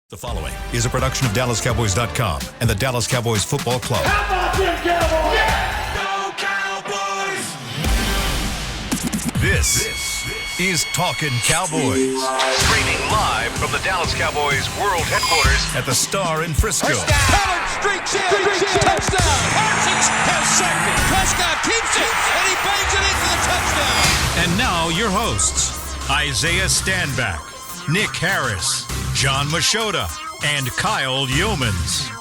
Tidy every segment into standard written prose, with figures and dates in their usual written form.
The following is a production of DallasCowboys.com and the Dallas Cowboys Football Club. How about them Cowboys? Yeah! Go Cowboys! This is Talkin Cowboys. Streaming live from the Dallas Cowboys World Headquarters at the Star in Frisco. Pollard streaks in. Touchdown. Parsons has sacked it. Prescott keeps it, and he bangs it in for the touchdown. And now your hosts, Isaiah Stanback, Nick Harris, John Machota, and Kyle Yeomans.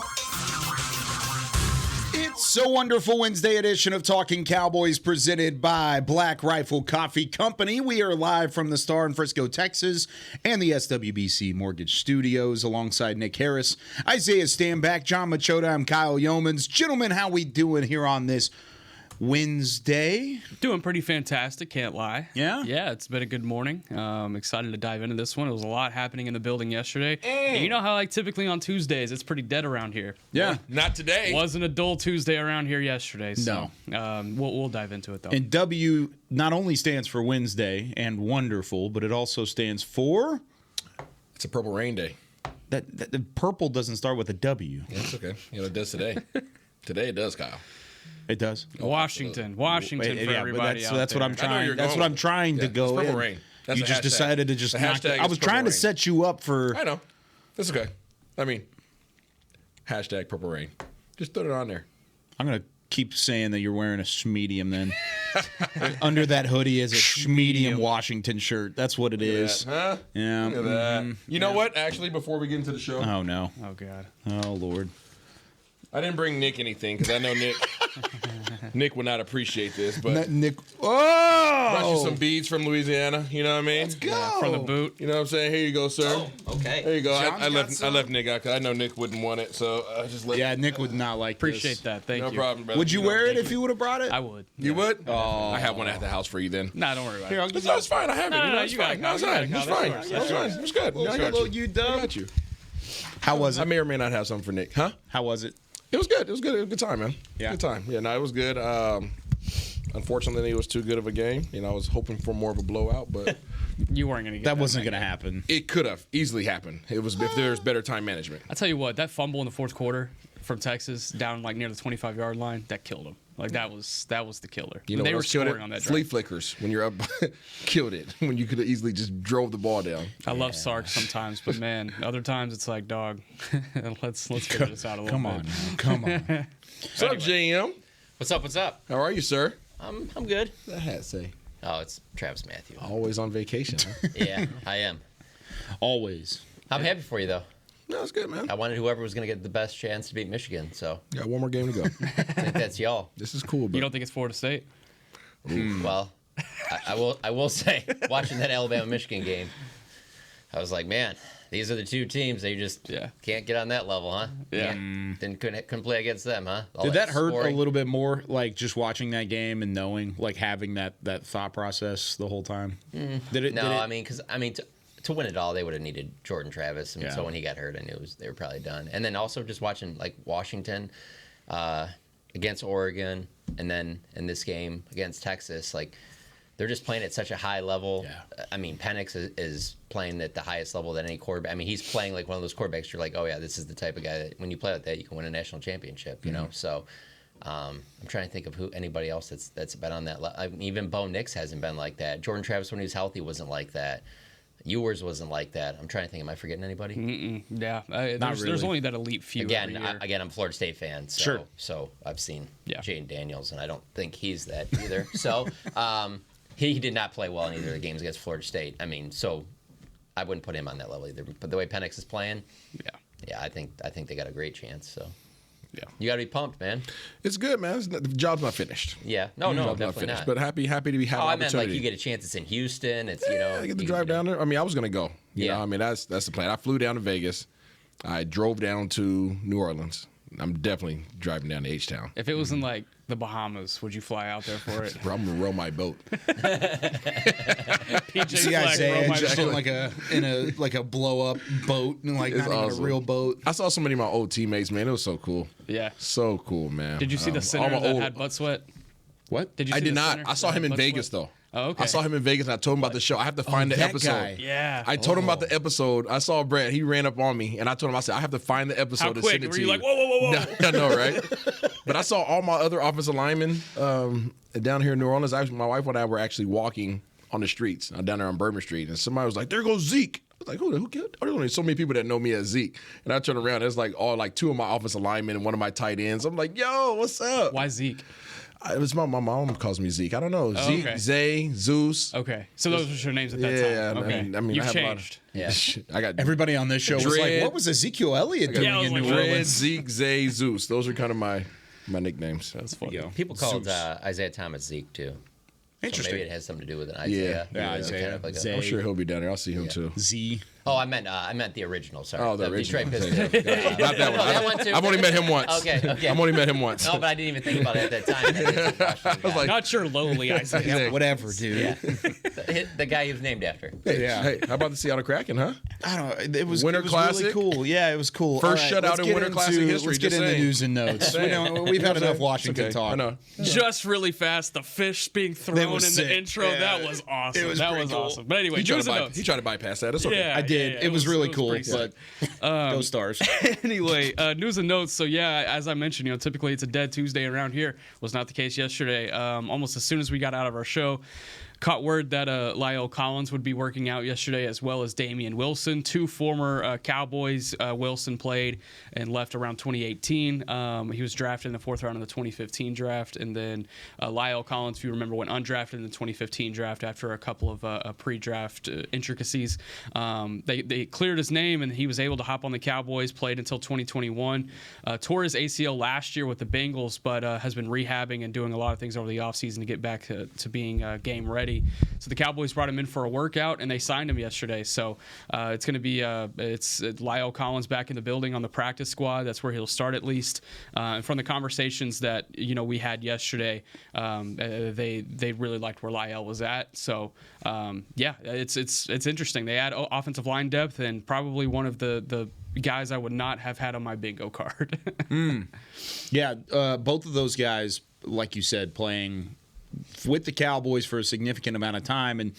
It's a wonderful Wednesday edition of Talking Cowboys presented by Black Rifle Coffee Company. We are live from the Star in Frisco, Texas, and the SWBC Mortgage Studios alongside Nick Harris, Isaiah Stanback, John Machota. I'm Kyle Yeomans. Gentlemen, how we doing here on this Wednesday? Doing pretty fantastic, can't lie. Yeah? Yeah, it's been a good morning. Excited to dive into this one. It was a lot happening in the building yesterday. And you know how, like, typically on Tuesdays, it's pretty dead around here. Yeah. Well, not today. Wasn't a dull Tuesday around here yesterday. So, we'll dive into it, though. And W not only stands for Wednesday and wonderful, but it also stands for... It's a Purple Rain Day. That the purple doesn't start with a W. Yeah, it's okay. You know, it does today. Today it does, Kyle. It does. Washington Wait, for yeah, everybody but out that's there. what I'm trying. That's what I'm trying to go. It's Purple in. Rain. That's You a just hashtag. decided to just The knock hashtag it. I is was Purple trying to Rain. set you up for. I know. That's okay. I mean, hashtag Purple Rain. Just throw it on there. I'm gonna keep saying that you're wearing a schmedium then. Under that hoodie is a schmedium Washington shirt. That's what it is. Huh? Yeah. Look at that. You know what? Actually, before we get into the show, Oh no. Oh, God. Oh Lord. I didn't bring Nick anything because I know Nick would not appreciate this, but Nick. brought you Oh. some beads from Louisiana. You know what I mean? Let's go. From the boot. You know what I'm saying? Here you go, sir. Okay. There you go. John's I got left some. Nick out because I know Nick wouldn't want it, so I just let. Yeah, Nick would not like Appreciate this. that. Thank No you. problem, brother. Would you know, wear it thank if you would have brought it? I would. You would? Oh. I have one at the house for you then. Nah, don't worry about Here, it. I'll give No, it's fine. I have it. No, You know, no, it's you got fine. it, No, it's Kyle. fine. You got It's it, Kyle. fine. That's It's yours. fine. It's good. Little- I got little you. UW. I got you. How was I it? may or may not have something for Nick. Huh? How was it? It was good. It was good. It was a good time, man. Yeah. Good time. Yeah, no, it was good. Unfortunately, it was too good of a game. You know, I was hoping for more of a blowout, but You weren't going to get That wasn't many. gonna happen. it could have easily happened. It was if there's better time management. I tell you what, that fumble in the fourth quarter from Texas down like near the 25-yard line, that killed them. Like that was the killer. You know, they what were else killed scoring it? on that Flea drive. flickers when you're up, killed it when you could have easily just drove the ball down. I love Sark sometimes, but man, other times it's like, dog, let's figure this out a little Come bit. on, man. Come on. What's up, JM? What's up? What's up? How are you, sir? I'm good. That hat say. Oh, it's Travis Matthew. Always on vacation. Huh? Yeah, I am. Always. I'm happy for you though. No, it's good, man. I wanted whoever was going to get the best chance to beat Michigan, so Got one more game to go. I think that's y'all. This is cool, but You don't think it's Florida State? Well, I will say, watching that Alabama-Michigan game, I was like, man, these are the two teams that you just can't get on that level, huh? Yeah. Couldn't play against them, huh? All Did that hurt scoring. a little bit more, like just watching that game and knowing, like having that thought process the whole time? Did it? No, did it, I mean, because to win it all, they would have needed Jordan Travis, and Yeah. so when he got hurt, I knew they were probably done. And then also just watching like Washington against Oregon, and then in this game against Texas, like they're just playing at such a high level. Yeah. I mean, Penix is playing at the highest level that any quarterback. I mean, he's playing like one of those quarterbacks. You're like, oh yeah, this is the type of guy that when you play like that, you can win a national championship. You know, so. I'm trying to think of anybody else that's been on that. I mean, even Bo Nix hasn't been like that. Jordan Travis, when he was healthy, wasn't like that. Ewers wasn't like that. I'm trying to think. Am I forgetting anybody? Yeah. There's really. only that elite few. Again, every year. I'm a Florida State fan. So, Sure. So I've seen Yeah. Jaden Daniels, and I don't think he's that either. So he did not play well in either of the games against Florida State. I mean, so I wouldn't put him on that level either. But the way Penix is playing, yeah, I think they got a great chance. So Yeah. you got to be pumped, man. it's good, man. The job's not finished. Yeah. No, Job's not definitely finished, not. but happy to be having Oh, I an meant opportunity. like you get a chance. It's in Houston. It's I get to you drive know. down there. I mean, I was gonna go. You Yeah. know, I mean that's the plan. I flew down to Vegas. I drove down to New Orleans. I'm definitely driving down to H-Town. If it was in like the Bahamas, would you fly out there for it? Bro, I'm gonna row my boat. PJ See, Flag, Isaiah roll my just boat. in a blow up boat and like It's not even awesome. a real boat. I saw so many of my old teammates, man. It was so cool. Yeah. So cool, man. Did you see the all center my that old- had butt sweat? What? Did you? I see did the not. center I saw that him had in butt Vegas sweat? though. Oh, okay. I saw him in Vegas, and I told him about the show. I have to find the that episode. guy. Yeah. I told him about the episode. I saw Brad. He ran up on me, and I told him, I said, I have to find the episode How and quick? send it Were to you you. like, whoa? I know, right? But I saw all my other offensive linemen down here in New Orleans. My wife and I were actually walking on the streets down there on Bourbon Street, and somebody was like, "There goes Zeke." I was like, "Who? There's only so many people that know me as Zeke." And I turned around, there's like two of my offensive linemen and one of my tight ends. I'm like, "Yo, what's up?" Why Zeke? It was my mom calls me Zeke. I don't know. Oh, Zeke, okay. Zay, Zeus. Okay, so those were your names at that Yeah, time. Okay, I mean, you've I have changed. a lot of, I got Everybody on this show was like, Dread. what was Ezekiel Elliott doing I was in like, New Dread. Orleans? Zeke, Zay, Zeus. Those are kind of my nicknames. That's funny. Yo. People called Isaiah Thomas Zeke too. So Interesting. maybe it has something to do with an Isaiah. Yeah, Isaiah. Kind of like Zay. I'm sure he'll be down there. I'll see him too. Z. Oh, I meant the original. Sorry. Oh, the Detroit original. Pistons. Not that one. that one too. I've only met him once. Okay. I've only met him once. No, but I didn't even think about it at that time. I was like, Not your lowly Isaiah. Whatever, dude. Yeah. the guy he was named after. hey, how about the Seattle Kraken, huh? I don't know. It was Winter really Classic? cool. Yeah, it was cool. First All right, shutout let's in get Winter into- Classic history, Let's get just into saying. news and notes. Saying. We've had enough Okay. Washington Okay, talk. I know. Just really fast, the fish being thrown in was the sick. intro. Yeah. That was awesome. It was that pretty was cool. awesome. But anyway, He tried, news and to notes. he tried to bypass that. That's okay. Yeah, I did. yeah, it was really it was cool, pretty but sick. go Stars. Anyway, news and notes. So yeah, as I mentioned, typically it's a dead Tuesday around here. Was not the case yesterday. Almost as soon as we got out of our show, caught word that Lyle Collins would be working out yesterday, as well as Damian Wilson, two former Cowboys. Wilson played and left around 2018. He was drafted in the fourth round of the 2015 draft, and then Lyle Collins, if you remember, went undrafted in the 2015 draft after a couple of pre-draft intricacies. They cleared his name, and he was able to hop on the Cowboys. Played until 2021. Tore his ACL last year with the Bengals, but has been rehabbing and doing a lot of things over the offseason to get back to being game ready. So the Cowboys brought him in for a workout, and they signed him yesterday. So it's going to be it's Lyle Collins back in the building on the practice squad. That's where he'll start at least. And from the conversations that we had yesterday, they really liked where Lyle was at. So yeah, it's interesting. They add offensive line depth, and probably one of the guys I would not have had on my bingo card. Yeah, both of those guys, like you said, playing with the Cowboys for a significant amount of time. And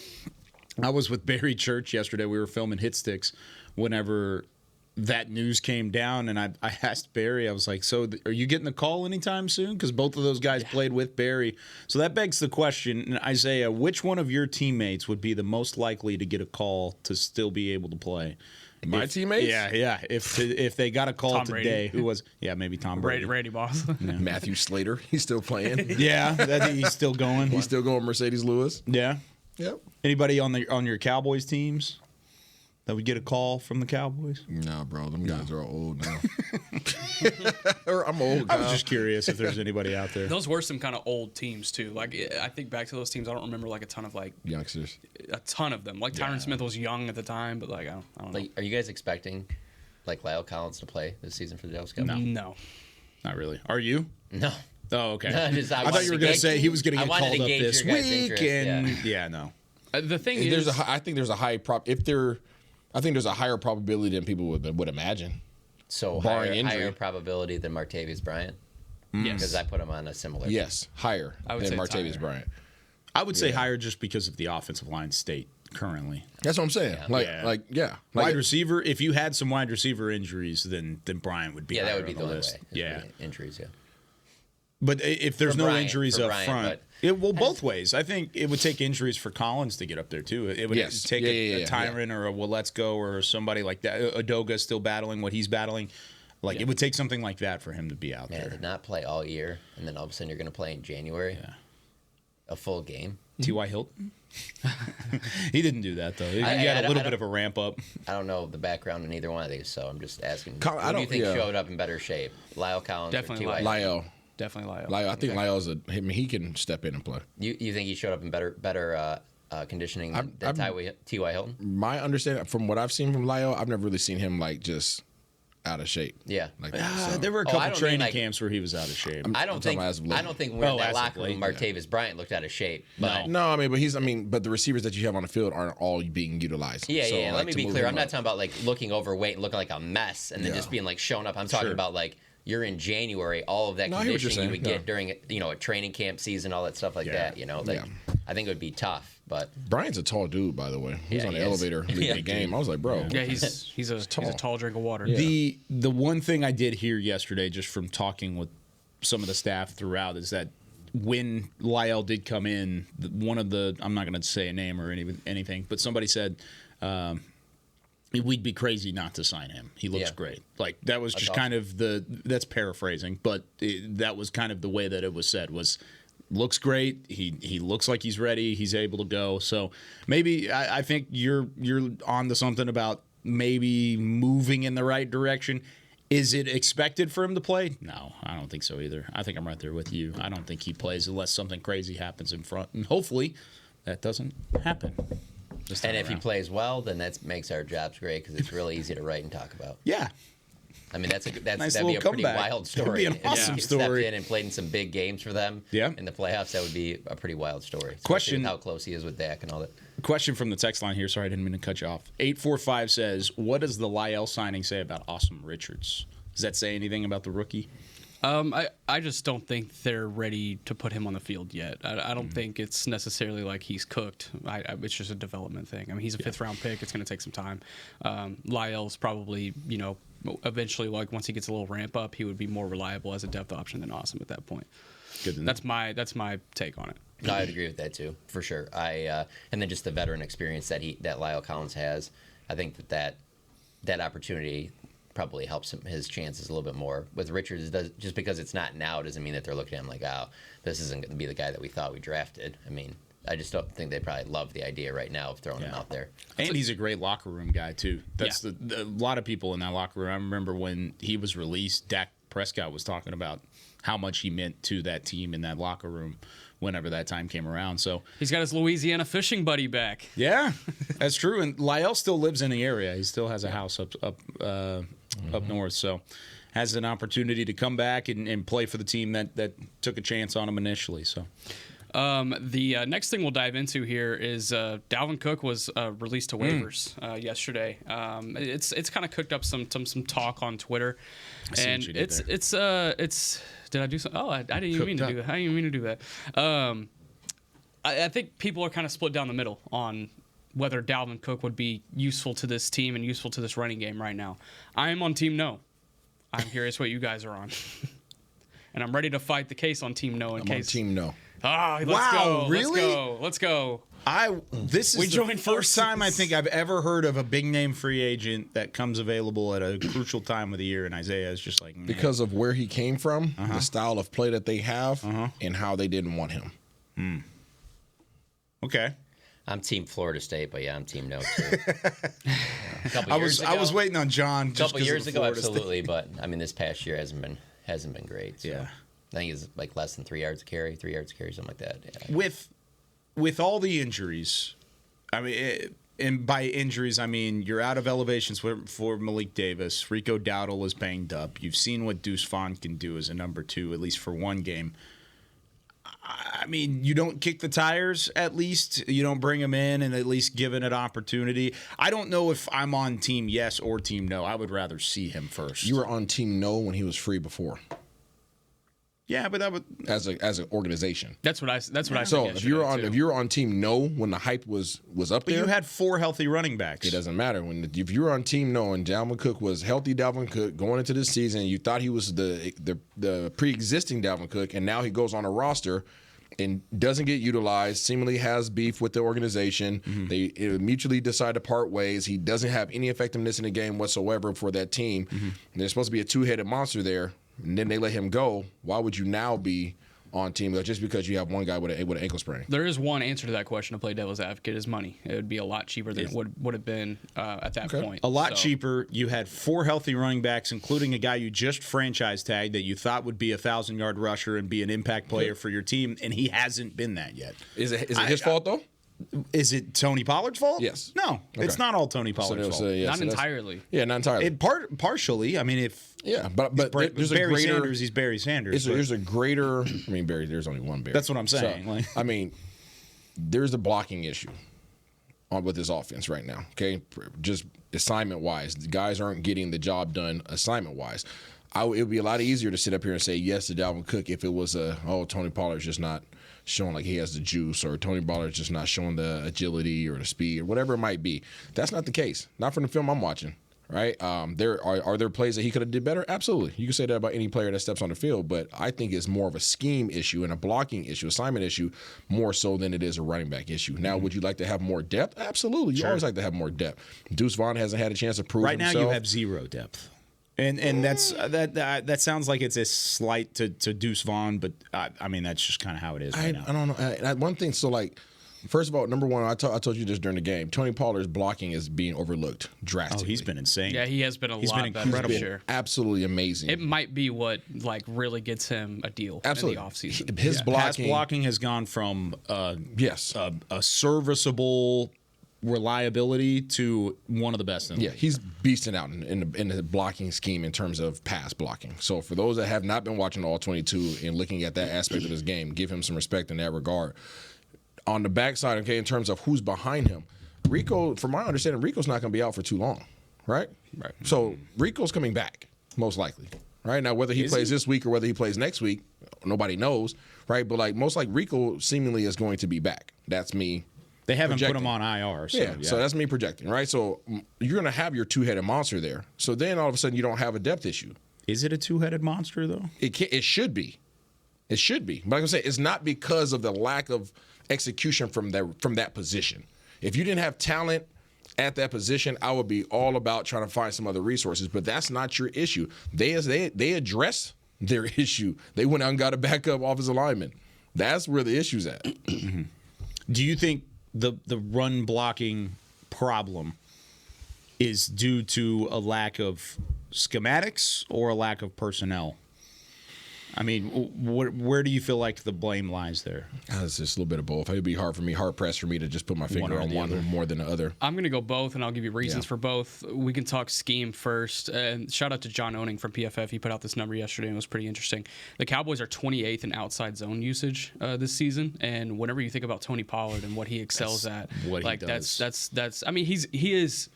I was with Barry Church yesterday. We were filming Hit Sticks whenever that news came down. And I asked Barry, I was like, so are you getting a call anytime soon? Because both of those guys played with Barry. So that begs the question, Isaiah, which one of your teammates would be the most likely to get a call to still be able to play? My teammates? Yeah. If they got a call Tom Brady. today, who was? Yeah, maybe Tom Brady. Brady boss. Matthew Slater. He's still playing. Yeah, he's still going. He's still going Mercedes Lewis. Yeah. Yep. Anybody on your Cowboys teams that would get a call from the Cowboys? No, bro. Them guys are old now. Or I'm old. I was just curious if there's anybody out there. Those were some kind of old teams too. Like I think back to those teams, I don't remember like a ton of them. Like Tyron Smith was young at the time, but like I don't know. Like, are you guys expecting like Lyle Collins to play this season for the Dallas Cowboys? No. Not really. Are you? No. Oh, okay. I I thought you were going to say he was going to I get wanted called to up gauge this your guys' week, interest, and yeah, no. The thing There's is, I think there's a high I think there's a higher probability than people would imagine. So Barring higher injury. probability than Martavis Bryant? yes. Because I put him on a similar. Yes, higher I would than say Martavis higher. Bryant. I would say higher just because of the offensive line state currently. That's what I'm saying. Wide receiver, if you had some wide receiver injuries, then Bryant would be Yeah, that higher would be on the only way. list. Is Yeah. really injuries, yeah. But if there's For no Bryant, injuries for up Bryant, front, both ways. I think it would take injuries for Collins to get up there too. It would Yes. take a Yeah. Tyron or a Let's-Go or somebody like that. Udoga still battling what he's battling. Like it would take something like that for him to be out Man, there. did not play all year, and then all of a sudden you're going to play in January. Yeah. A full game. T.Y. Hilton? He didn't do that though. He I had a don't- little bit of a ramp up. I don't know the background in either one of these, so I'm just asking. Col- I who do you don't- think yeah. showed up in better shape? Lyle Collins Definitely or T.Y. Lyle. Definitely Lyle. I think Lyle's he can step in and play. You think he showed up in better conditioning than T.Y. Hilton? My understanding from what I've seen from Lyle, I've never really seen him like just out of shape. Yeah. Like that. So. There were a I couple don't mean, training like- camps where he was out of shape. I don't think. talking as of late. I don't think when we're in that as of locker room, late, Martavis Bryant looked out of shape. But No, I mean, but the receivers that you have on the field aren't all being utilized. yeah. So, Let like, me to be move clear. him I'm not up- talking about like looking overweight and looking like a mess, and then just being like showing up. I'm talking about like you're in January, all of that No, I hear what you're conditioning you would saying, get during a training camp season, all that stuff like Yeah. that. You know, like I think it would be tough, but Bryant's a tall dude, by the way. He was Yeah, on the he is. elevator leaving the game. I was like, bro. Yeah, he's a tall drink of water. The one thing I did hear yesterday, just from talking with some of the staff throughout, is that when Lyle did come in, one of the, I'm not going to say a name or anything, but somebody said we'd be crazy not to sign him. He looks great. Like that was just kind of that's paraphrasing, but that was kind of the way that it was said was. Looks great. He looks like he's ready. He's able to go. So maybe I think you're on to something about maybe moving in the right direction. Is it expected for him to play? No, I don't think so either. I think I'm right there with you. I don't think he plays unless something crazy happens in front, and hopefully that doesn't happen. And if he plays well, then that makes our jobs great because it's really easy to write and talk about. Yeah. I mean, Nice that'd be a little pretty comeback. wild story. It'd be an awesome If he story. stepped in and played in some big games for them in the playoffs, that would be a pretty wild story. Especially Question: with how close he is with Dak and all that. Question from the text line here. Sorry, I didn't mean to cut you off. 845 says, "What does the Lyle signing say about Awesome Richards? Does that say anything about the rookie?" I just don't think they're ready to put him on the field yet. I don't think it's necessarily like he's cooked. It's just a development thing. I mean, he's a fifth-round pick. It's going to take some time. Lyle's probably, eventually, like once he gets a little ramp up, he would be more reliable as a depth option than Awesome at that point. Good. That's my take on it. No, I'd agree with that too, for sure. And then just the veteran experience that Lyle Collins has. I think that opportunity probably helps his chances a little bit more. With Richards, just because it's not now doesn't mean that they're looking at him like, oh, this isn't going to be the guy that we thought we drafted. I mean, I just don't think they probably love the idea right now of throwing him out there. And he's a great locker room guy too. That's a lot of people in that locker room. I remember when he was released, Dak Prescott was talking about how much he meant to that team in that locker room whenever that time came around. So he's got his Louisiana fishing buddy back. Yeah, that's true. And Lyle still lives in the area. He still has a house up north. So has an opportunity to come back and play for the team that took a chance on him initially. So. The next thing we'll dive into here is Dalvin Cook was released to waivers yesterday. It's kind of cooked up some talk on Twitter, and it's did I do something? Oh, I didn't even mean to do that. I didn't even mean to do that. I think people are kind of split down the middle on whether Dalvin Cook would be useful to this team and useful to this running game right now. I am on team no. I'm curious what you guys are on, and I'm ready to fight the case on team no. I'm on team no. Ah, let's Wow, go. really? Let's go. This is the first time I think I've ever heard of a big name free agent that comes available at a crucial time of the year, and Isaiah is just like because of where he came from, the style of play that they have, and how they didn't want him. Okay. I'm team Florida State, but yeah, I'm team no too. I was waiting on John. A couple years ago, absolutely, but I mean, this past year hasn't been great. So. Yeah. I think it's like less than 3 yards a carry, something like that. Yeah. With all the injuries, I mean, and by injuries, I mean you're out of elevations for Malik Davis. Rico Dowdle is banged up. You've seen what Duce Vaughn can do as a number 2, at least for one game. I mean, you don't kick the tires, at least. You don't bring him in and at least give it an opportunity. I don't know if I'm on team yes or team no. I would rather see him first. You were on team no when he was free before. Yeah, but that would as an organization. That's what I said. So if you're on team no when the hype was up there, you had 4 healthy running backs. It doesn't matter if you're on team no and Dalvin Cook was healthy. Dalvin Cook going into this season, you thought he was the pre-existing Dalvin Cook, and now he goes on a roster and doesn't get utilized. Seemingly has beef with the organization. They mutually decide to part ways. He doesn't have any effectiveness in the game whatsoever for that team. And there's supposed to be a 2-headed monster there. And then they let him go. Why would you now be on team just because you have one guy with an ankle sprain? There is one answer to that question to play devil's advocate is money. It would be a lot cheaper than it would have been at that point. A lot cheaper. You had 4 healthy running backs, including a guy you just franchise tagged that you thought would be a 1,000-yard rusher and be an impact player for your team, and he hasn't been that yet. Is it his fault, though? Is it Tony Pollard's fault? Yes. No, it's not all Tony Pollard's fault. Not entirely. Yeah, not entirely. Partially. I mean, but there's Barry a greater. Sanders, he's Barry Sanders. There's a greater. I mean, Barry. There's only one Barry. That's what I'm saying. So, I mean, there's a blocking issue with this offense right now. Okay, just assignment wise, the guys aren't getting the job done assignment wise. It would be a lot easier to sit up here and say yes to Dalvin Cook if it was Tony Pollard's just not showing like he has the juice, or Tony Pollard's just not showing the agility or the speed or whatever it might be. That's not the case. Not from the film I'm watching. Right? There are there plays that he could have did better? Absolutely. You can say that about any player that steps on the field, but I think it's more of a scheme issue and a blocking issue, assignment issue, more so than it is a running back issue. Now, would you like to have more depth? Absolutely. You always like to have more depth. Deuce Vaughn hasn't had a chance to prove himself. Right now, you have zero depth. And that's that sounds like it's a slight to Deuce Vaughn, but I mean that's just kind of how it is right now. I don't know. One thing, so like, first of all, number one, I told you this during the game. Tony Pollard's blocking is being overlooked drastically. Oh, he's been insane. Yeah, he has been a lot better incredible. this year. Absolutely amazing. It might be what like really gets him a deal Absolutely. in the offseason. His Pass blocking has gone from a serviceable reliability to one of the best in the league. He's beasting out in the blocking scheme in terms of pass blocking. So for those that have not been watching all 22 and looking at that aspect of his game, give him some respect in that regard. On the backside, okay, in terms of who's behind him, Rico, from my understanding, Rico's not going to be out for too long, right? Right. So Rico's coming back, most likely, right? Now, whether he plays this week or whether he plays next week, nobody knows, right? But, like, most like Rico seemingly is going to be back. That's me. They haven't projecting. put him on IR. So, So that's me projecting, right? So you're going to have your two-headed monster there. So then all of a sudden you don't have a depth issue. Is it a two-headed monster, though? It should be. It should be. But like I say, it's not because of the lack of execution from that position. If you didn't have talent at that position, I would be all about trying to find some other resources. But that's not your issue. They addressed their issue. They went out and got a backup offensive lineman. That's where the issue's at. Do you think the run blocking problem is due to a lack of schematics or a lack of personnel? I mean, where do you feel like the blame lies there? It's just a little bit of both. It'd be hard pressed for me to just put my finger on one more than the other. I'm going to go both, and I'll give you reasons for both. We can talk scheme first. And shout out to John Owning from PFF. He put out this number yesterday, and it was pretty interesting. The Cowboys are 28th in outside zone usage this season, and whenever you think about Tony Pollard and what he excels at, what like he does. that's. I mean, he is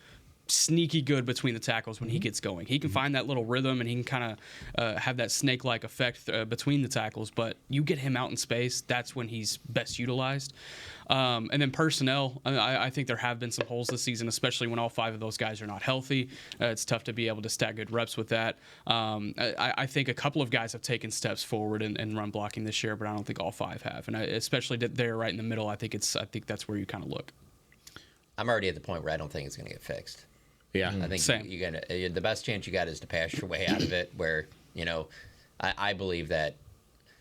sneaky good between the tackles when he gets going. He can find that little rhythm, and he can kind of have that snake-like effect between the tackles, but you get him out in space, that's when he's best utilized. And then personnel, I think there have been some holes this season, especially when all five of those guys are not healthy. It's tough to be able to stack good reps with that. I think a couple of guys have taken steps forward in run blocking this year, but I don't think all five have. And especially there right in the middle, I think that's where you kind of look. I'm already at the point where I don't think it's going to get fixed. Yeah, I think Same. the best chance you got is to pass your way out of it. Where I believe that,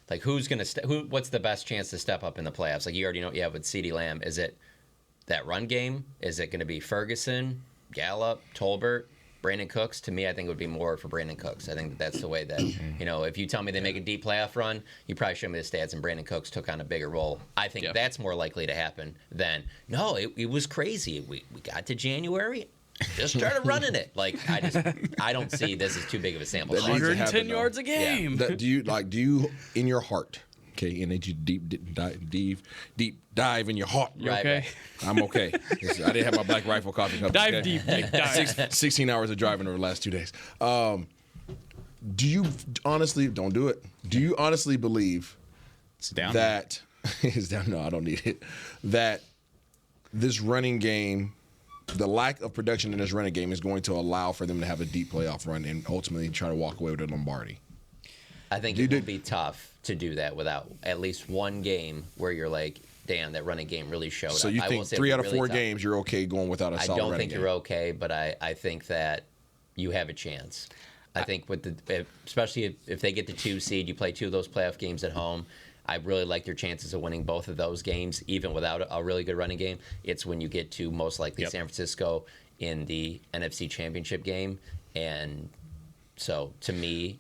like, what's the best chance to step up in the playoffs? Like, you already know, with CeeDee Lamb, is it that run game? Is it going to be Ferguson, Gallup, Tolbert, Brandon Cooks? To me, I think it would be more for Brandon Cooks. I think that's the way that if you tell me they make a deep playoff run, you probably show me the stats and Brandon Cooks took on a bigger role. I think that's more likely to happen than it was crazy. We got to January. Just started running it. Like, I don't see this as too big of a sample size. 110 yards a game. Yeah. Do you in your heart? Okay, and then you deep dive in your heart. You okay? I'm okay. I didn't have my Black Rifle coffee cup. Dive deep, Nick. Dive. 16 hours of driving over the last 2 days. Do you honestly don't do it? Do you honestly believe it's down that it's down? No, I don't need it. That this running game, the lack of production in this running game, is going to allow for them to have a deep playoff run and ultimately try to walk away with a Lombardi. I think it will be tough to do that without at least one game where you're like, damn, that running game really showed up. So you think 3 out of 4 games you're okay going without a solid running game? I don't think you're okay, but I think that you have a chance. I think especially if they get the 2 seed, you play 2 of those playoff games at home. I really like their chances of winning both of those games, even without a really good running game. It's when you get to most likely San Francisco in the NFC Championship game. And so, to me,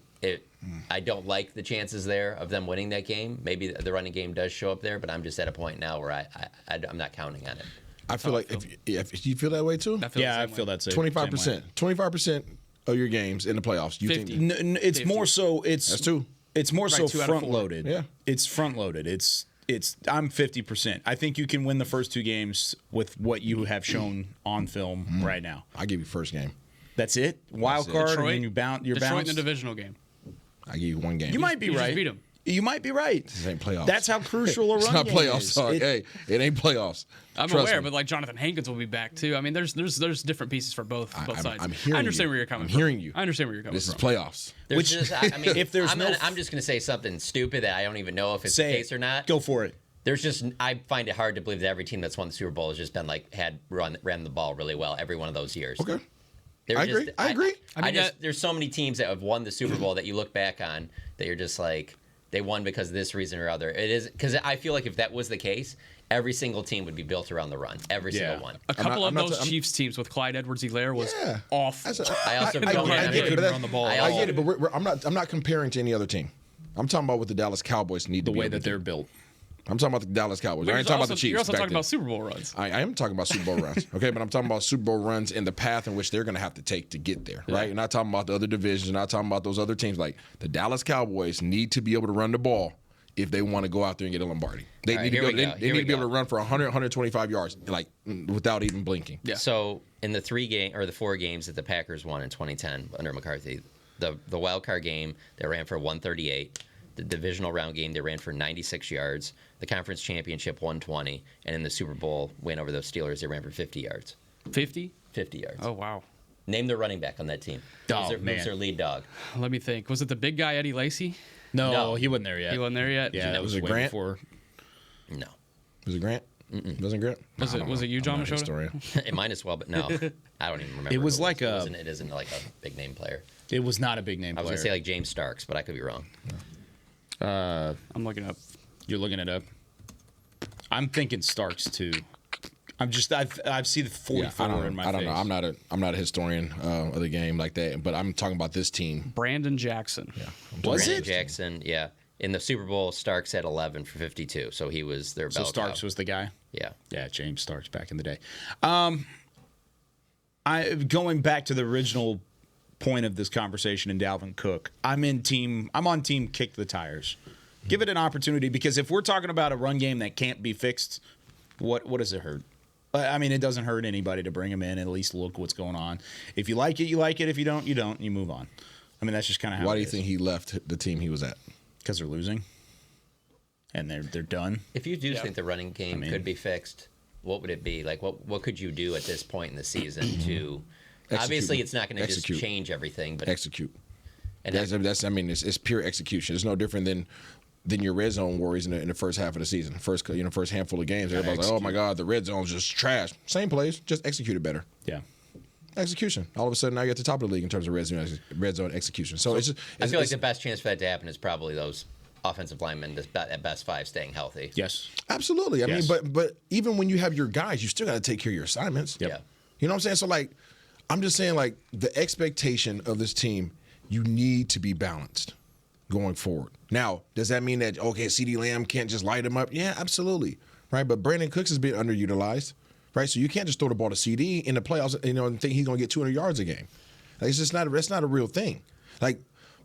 I don't like the chances there of them winning that game. Maybe the running game does show up there, but I'm just at a point now where I'm not counting on it. I feel like if you feel that way too? I feel that same 25%. 25% of your games in the playoffs. You 50. think it's 50. More so. That's 2. It's more so 2 out of 4. front loaded. Yeah, it's front loaded. It's I'm 50%. I think you can win the first 2 games with what you have shown on film right now. I give you first game. That's it. Wild card, Detroit, and then you're Detroit bounced. in the divisional game. I give you 1 game. You might be You right. just beat 'em. You might be right. This ain't playoffs. That's how crucial a run It's not game playoffs, is. dog. Hey, it ain't playoffs. I'm Trust aware, me. but like Jonathan Hankins will be back too. I mean, there's different pieces for both sides. I'm hearing I understand you. where you're coming I'm from. hearing you. I understand where you're coming This is from. playoffs. There's just, I mean, if there's I'm just going to say something stupid that I don't even know if it's Say the it. case or not. Go for it. There's just, I find it hard to believe that every team that's won the Super Bowl has just been like ran the ball really well every one of those years. Okay. They're I just- agree. I agree. I mean, there's so many teams that have won the Super Bowl that you look back on that you're just like, they won because of this reason or other. It is because I feel like if that was the case, every single team would be built around the run. Every single one. A couple I'm of not- those I'm- Chiefs teams with Clyde Edwards-Helaire was Yeah. awful. I also I don't get have it, it. but run the ball. I get it, but I'm not comparing to any other team. I'm talking about what the Dallas Cowboys need to The be way able that to they're do. built. I'm talking about the Dallas Cowboys. But I ain't talking about the Chiefs. You're also back talking then. about Super Bowl runs. I am talking about Super Bowl runs, okay? But I'm talking about Super Bowl runs and the path in which they're going to have to take to get there, right? You're not talking about the other divisions. You're not talking about those other teams. Like the Dallas Cowboys need to be able to run the ball if they want to go out there and get a Lombardi. They All need right, to be able, here we to be able go. to run for 100, 125 yards, like without even blinking. Yeah. So in the the 4 games that the Packers won in 2010 under McCarthy, the wild card game they ran for 138. The divisional round game they ran for 96 yards. The conference championship 120, and in the Super Bowl win over the Steelers they ran for 50 yards. 50? 50 yards. Oh wow. Name the running back on that team. Oh, Who's man. their lead dog? Let me think. Was it the big guy Eddie Lacy? No, he wasn't there yet. He wasn't there yet. Yeah, that was it way Grant? before. No. Was it Grant? Wasn't Grant? Was it you, John I'm not a Machota? historian. It might as well, but no. I don't even remember. It was who like a- It isn't like a big name player. It was not a big name I was player. going to say like James Starks, but I could be wrong. I'm looking up. You're looking it up. I'm thinking Starks too. I've seen the 44 in my I don't face. know. I'm not a historian of the game like that, but I'm talking about this team. Brandon Jackson. Yeah. Was Brandon it? Jackson, yeah. In the Super Bowl, Starks had 11 for 52, so he was their So bell Starks cow. was the guy. Yeah. Yeah, James Starks back in the day. Going back to the original point of this conversation in Dalvin Cook, I'm on team kick the tires. Give it an opportunity, because if we're talking about a run game that can't be fixed, what does it hurt? I mean, it doesn't hurt anybody to bring him in and at least look what's going on. If you like it, you like it. If you don't, you don't. You move on. I mean, that's just kind of how Why it do you is. think he left the team he was at? Because they're losing, and they're done. If you do think the running game could be fixed, what would it be? Like, what could you do at this point in the season to... Obviously, it's not going to just Execute. change everything, but... Execute. And That's I mean, it's pure execution. It's no different than your red zone worries in the first half of the season. First handful of games, everybody's like, "Oh my God, the red zone's just trash." Same plays, just execute it better. Yeah. Execution. All of a sudden, now you're at the top of the league in terms of red zone execution. So it's just. I feel like the best chance for that to happen is probably those offensive linemen at best 5 staying healthy. Yes. Absolutely. I Yes. mean, but even when you have your guys, you still got to take care of your assignments. Yeah. You know what I'm saying? So like, I'm just saying like the expectation of this team, you need to be balanced going forward. Now, does that mean that CeeDee Lamb can't just light him up? Yeah, absolutely. Right. But Brandon Cooks has been underutilized. Right. So you can't just throw the ball to CD in the playoffs, and think he's going to get 200 yards a game. Like, it's just that's not a real thing. Like,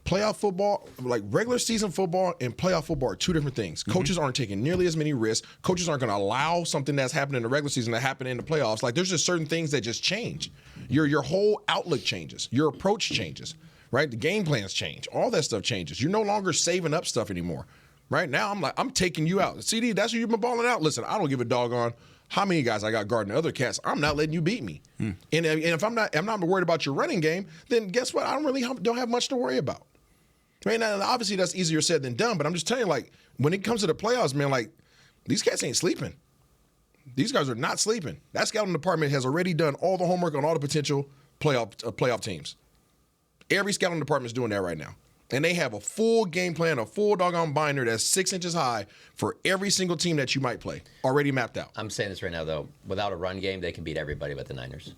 playoff football, like regular season football and playoff football are two different things. Coaches aren't taking nearly as many risks. Coaches aren't going to allow something that's happening in the regular season to happen in the playoffs. Like, there's just certain things that just change. Your whole outlook changes. Your approach changes. Right? The game plans change. All that stuff changes. You're no longer saving up stuff anymore. Right now, I'm taking you out. CD, that's who you've been balling out. Listen, I don't give a doggone how many guys I got guarding other cats. I'm not letting you beat me. And if I'm not worried about your running game, then guess what? I don't have much to worry about. Right now, obviously that's easier said than done. But I'm just telling you, like, when it comes to the playoffs, man, like, these cats ain't sleeping. These guys are not sleeping. That scouting department has already done all the homework on all the potential playoff teams. Every scouting department is doing that right now. And they have a full game plan, a full doggone binder that's 6 inches high for every single team that you might play, already mapped out. I'm saying this right now, though. Without a run game, they can beat everybody but the Niners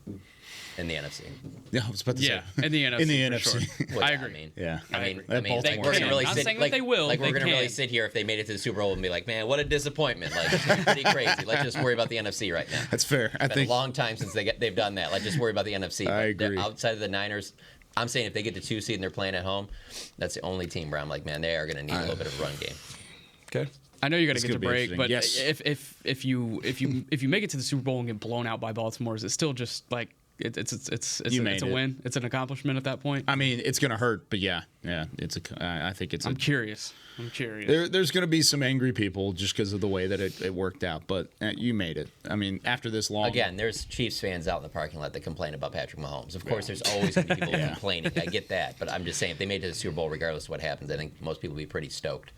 in the NFC. Yeah, I was about to Yeah, say. in the NFC. In the for NFC. Sure. Well, I agree. I mean, Yeah. I mean, Baltimore like, we're gonna really Not sit. saying that Like, they will, like we're they gonna really can. sit here if they made it to the Super Bowl and be like, man, what a disappointment. Like, it's pretty crazy. Let's just worry about the NFC right now. That's fair. I It's been think a long time since they've done that. Let's just worry about the NFC. I But agree. outside of the Niners, I'm saying if they get the 2 seed and they're playing at home, that's the only team where I'm like, man, they are going to need a little bit of a run game. Okay. I know you got to It's get to gonna be break, but interesting. Yes. if you make it to the Super Bowl and get blown out by Baltimore, is it still just like it's You a made it. win. It's an accomplishment at that point. I mean, it's going to hurt, but yeah, I think it's. I'm curious. There's going to be some angry people just because of the way that it worked out, but you made it. I mean, after this long. Again, there's Chiefs fans out in the parking lot that complain about Patrick Mahomes. Of course, there's always going to be people complaining. I get that, but I'm just saying if they made it to the Super Bowl, regardless of what happens, I think most people would be pretty stoked.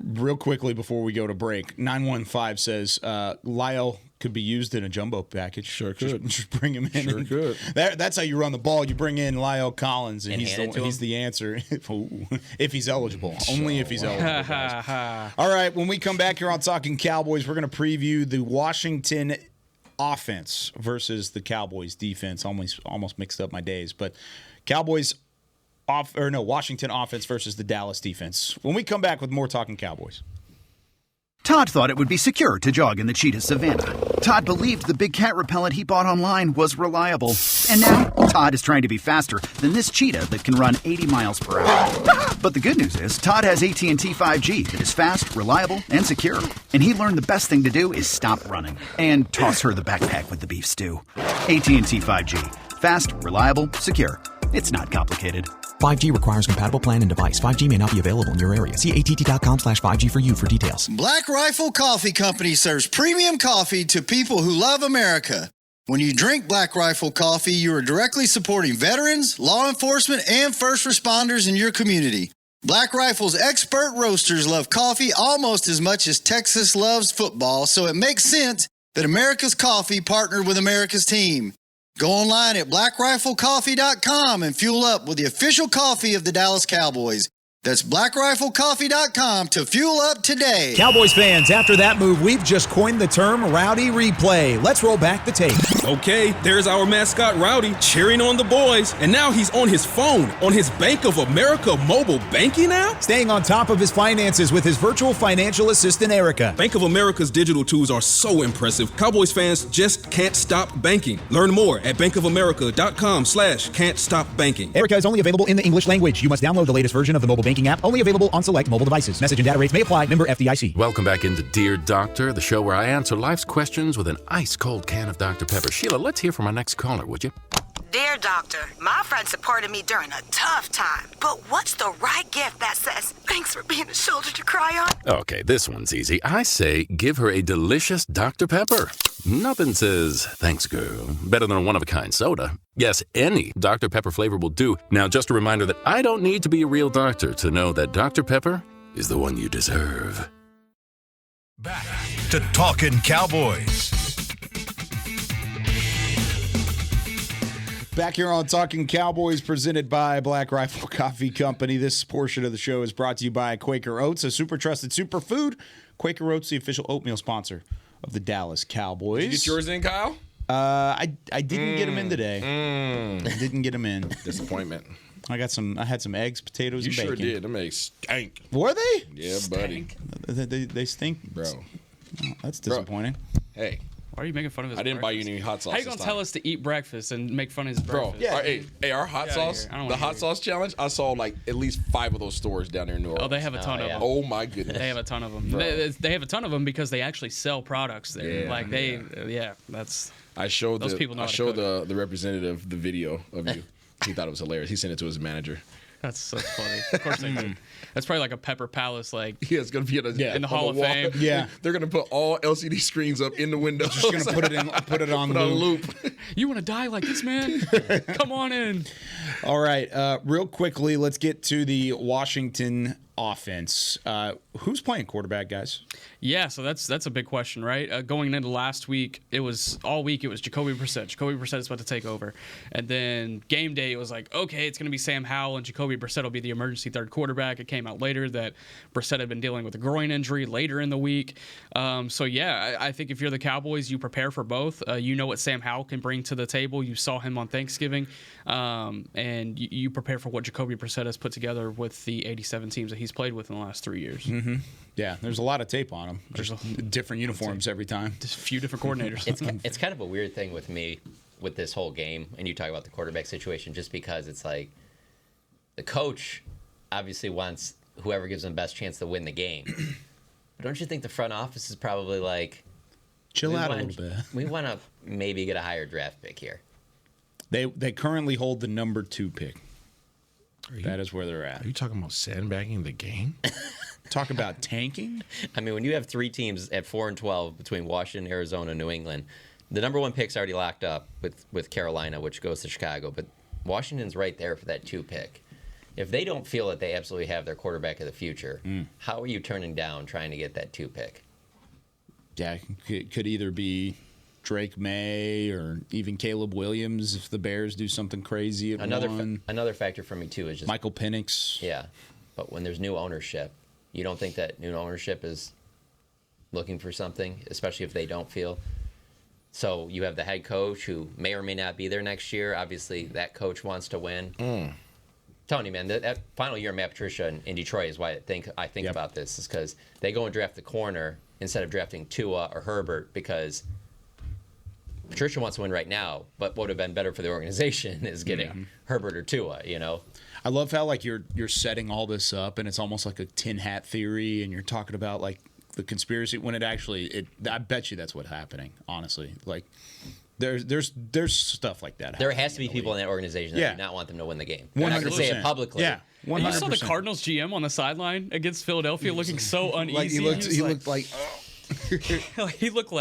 Real quickly before we go to break, 915 says Lyle could be used in a jumbo package. Sure could. Just bring him in. Sure could. That's how you run the ball. You bring in Lyle Collins, and hand it to he's him? the answer. If he's eligible. Only if he's eligible. Guys. All right, when we come back here on Talking Cowboys, we're going to preview the Washington offense versus the Cowboys defense. Almost mixed up my days, but Cowboys Washington offense versus the Dallas defense. When we come back with more Talking Cowboys. Todd thought it would be secure to jog in the cheetah savanna. Todd believed the big cat repellent he bought online was reliable. And now, Todd is trying to be faster than this cheetah that can run 80 miles per hour. But the good news is, Todd has AT&T 5G that is fast, reliable, and secure. And he learned the best thing to do is stop running and toss her the backpack with the beef stew. AT&T 5G. Fast, reliable, secure. It's not complicated. 5G requires compatible plan and device. 5G may not be available in your area. See att.com/5G for you for details. Black Rifle Coffee Company serves premium coffee to people who love America. When you drink Black Rifle coffee, you are directly supporting veterans, law enforcement, and first responders in your community. Black Rifle's expert roasters love coffee almost as much as Texas loves football, so it makes sense that America's Coffee partnered with America's team. Go online at blackriflecoffee.com and fuel up with the official coffee of the Dallas Cowboys. That's blackriflecoffee.com to fuel up today. Cowboys fans, after that move, we've just coined the term Rowdy Replay. Let's roll back the tape. Okay, there's our mascot Rowdy cheering on the boys, and now he's on his phone, on his Bank of America mobile banking app? Staying on top of his finances with his virtual financial assistant, Erica. Bank of America's digital tools are so impressive, Cowboys fans just can't stop banking. Learn more at bankofamerica.com/can't stop banking. Erica is only available in the English language. You must download the latest version of the mobile banking app, only available on select mobile devices. Message and data rates may apply. Member FDIC. Welcome back into Dear Doctor, the show where I answer life's questions with an ice-cold can of Dr. Pepper. Sheila, let's hear from our next caller, would you? Dear Doctor, my friend supported me during a tough time, but what's the right gift that says, thanks for being a shoulder to cry on? Okay, this one's easy. I say give her a delicious Dr. Pepper. Nothing says, thanks, girl, better than a one-of-a-kind soda. Yes, any Dr. Pepper flavor will do. Now, just a reminder that I don't need to be a real doctor to know that Dr. Pepper is the one you deserve. Back to Talkin' Cowboys. Back here on Talking Cowboys, presented by Black Rifle Coffee Company. This portion of the show is brought to you by Quaker Oats, a super trusted superfood. Quaker Oats, the official oatmeal sponsor of the Dallas Cowboys. Did you get yours in, Kyle? I didn't get them in today. I didn't get them in. Disappointment. I had some eggs, potatoes, and bacon. You sure did. Them eggs stank. Were they? Yeah, buddy. They stink, bro. Oh, that's disappointing. Hey. Why are you making fun of his breakfast? I didn't buy you any hot sauce. How you gonna tell us to eat breakfast and make fun of his breakfast? Bro, our hot sauce, the hot sauce challenge, I saw like at least 5 of those stores down there in New Orleans. Oh, they have a ton of them. Oh my goodness. They have a ton of them. They have a ton of them because they actually sell products there. That's. I showed those people know how to cook. the representative the video of you. He thought it was hilarious. He sent it to his manager. That's funny. Of course they do. That's probably like a Pepper Palace, like it's gonna be in the Hall of Fame. Yeah, they're gonna put all LCD screens up in the window. Just gonna put it on loop. You want to die like this, man? Come on in. All right, real quickly, let's get to the Washington offense. Who's playing quarterback, guys? Yeah, so that's a big question, right? Going into last week, it was Jacoby Brissett. Jacoby Brissett is about to take over. And then game day, it was like, okay, it's going to be Sam Howell, and Jacoby Brissett will be the emergency third quarterback. It came out later that Brissett had been dealing with a groin injury later in the week. I think if you're the Cowboys, you prepare for both. You know what Sam Howell can bring to the table. You saw him on Thanksgiving. And you prepare for what Jacoby Brissett has put together with the 87 teams that he's played with in the last 3 years. Mm-hmm. Yeah, there's a lot of tape on him. There's different uniforms every time. Just a few different coordinators. It's kind of a weird thing with me with this whole game, and you talk about the quarterback situation, just because it's like the coach obviously wants whoever gives them the best chance to win the game. But don't you think the front office is probably like, chill out a little bit. We want to maybe get a higher draft pick here. They currently hold the number 2 pick. That is where they're at. Are you talking about sandbagging the game? Talk about tanking? I mean, when you have 3 teams at 4-12 between Washington, Arizona, and New England, the number 1 pick's already locked up with Carolina, which goes to Chicago. But Washington's right there for that 2 pick. If they don't feel that they absolutely have their quarterback of the future, how are you turning down trying to get that 2 pick? Yeah, it could either be Drake May or even Caleb Williams if the Bears do something crazy at one. Another factor for me, too, is just Michael Penix. Yeah, but when there's new ownership, you don't think that new ownership is looking for something, especially if they don't feel. So you have the head coach who may or may not be there next year. Obviously, that coach wants to win. Telling you, man, that final year of Matt Patricia in Detroit is why I think about this, is because they go and draft the corner instead of drafting Tua or Herbert, because Patricia wants to win right now, but what would have been better for the organization is getting Herbert or Tua, you know? I love how like you're setting all this up and it's almost like a tin hat theory and you're talking about like the conspiracy when I bet you that's what's happening, honestly. Like there's stuff like that. There has to be people in that organization that do not want them to win the game. They're not going to say it publicly. Yeah. 100%. You saw the Cardinals GM on the sideline against Philadelphia looking so uneasy. He looked like he looked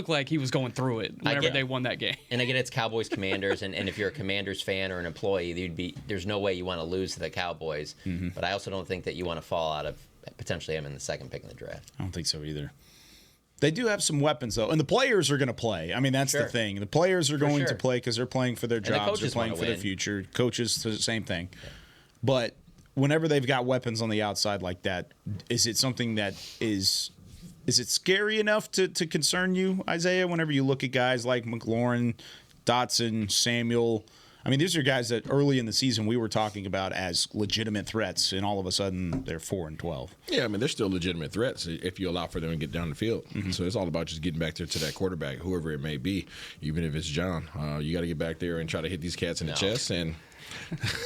like he was going through it whenever they won that game. And again, it's Cowboys Commanders, and if you're a Commanders fan or an employee, there's no way you want to lose to the Cowboys. But I also don't think that you want to fall out of potentially him in the 2nd pick in the draft. I don't think so either. They do have some weapons, though, and the players are going to play. I mean, that's the thing. The players are going to play because they're playing for their jobs. They're playing for their future. Coaches, the same thing. Yeah. But whenever they've got weapons on the outside like that, is it something that is it scary enough to concern you, Isaiah, whenever you look at guys like McLaurin, Dotson, Samuel? I mean, these are guys that early in the season we were talking about as legitimate threats, and all of a sudden they're 4-12. Yeah, I mean, they're still legitimate threats if you allow for them to get down the field. So it's all about just getting back there to that quarterback, whoever it may be, even if it's John. You got to get back there and try to hit these cats in the chest. And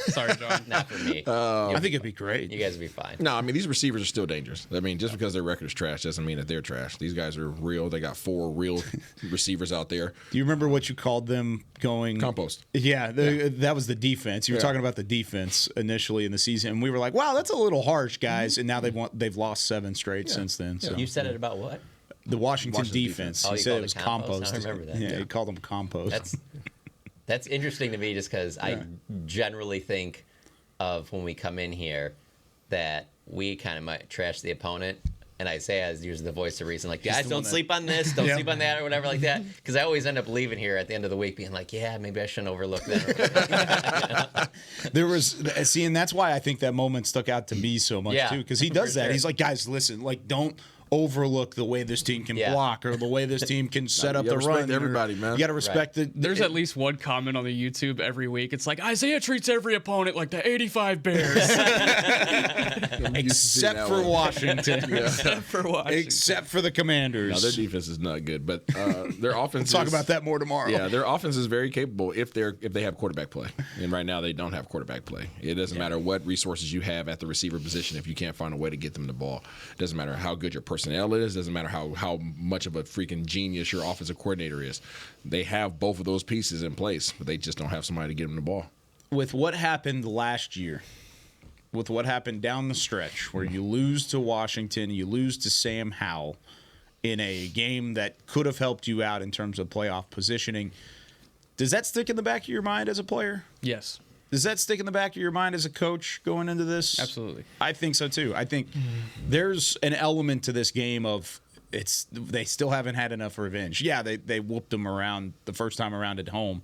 sorry, John, not for me. I think it'd be great. You guys would be fine. No, I mean, these receivers are still dangerous. I mean, just because their record is trash doesn't mean that they're trash. These guys are real. They got 4 real receivers out there. Do you remember what you called them going? Compost. Yeah, that was the defense. You were talking about the defense initially in the season, and we were like, wow, that's a little harsh, guys. And now they've lost 7 straight since then. So. You said it about what? The Washington defense. Oh, he said it was compost. I remember that. Yeah, he called them compost. That's interesting to me just because I generally think of when we come in here that we kind of might trash the opponent. And Isaiah is usually the voice of reason, like, guys, don't sleep on this, don't sleep on that, or whatever like that. Because I always end up leaving here at the end of the week being like, yeah, maybe I shouldn't overlook that. There was, and that's why I think that moment stuck out to me so much, too. Because he does that. Sure. He's like, guys, listen, like, don't overlook the way this team can block or the way this team can set up the run. Everybody, man. You got to respect it. There's at least one comment on the YouTube every week. It's like, Isaiah treats every opponent like the 85 Bears. Except for Washington. Except for Washington. Except for the Commanders. No, their defense is not good, but their offense We'll talk about that more tomorrow. Yeah, their offense is very capable if they have quarterback play. And right now they don't have quarterback play. It doesn't matter what resources you have at the receiver position if you can't find a way to get them the ball. It doesn't matter how good your personnel is. Doesn't matter how much of a freaking genius your offensive coordinator is. They have both of those pieces in place, but they just don't have somebody to get them the ball. With what happened last year, with what happened down the stretch, where you lose to Washington, you lose to Sam Howell in a game that could have helped you out in terms of playoff positioning, does that stick in the back of your mind as a player? Yes. Does that stick in the back of your mind as a coach going into this? Absolutely. I think so, too. I think there's an element to this game of they still haven't had enough revenge. Yeah, they whooped them around the first time around at home.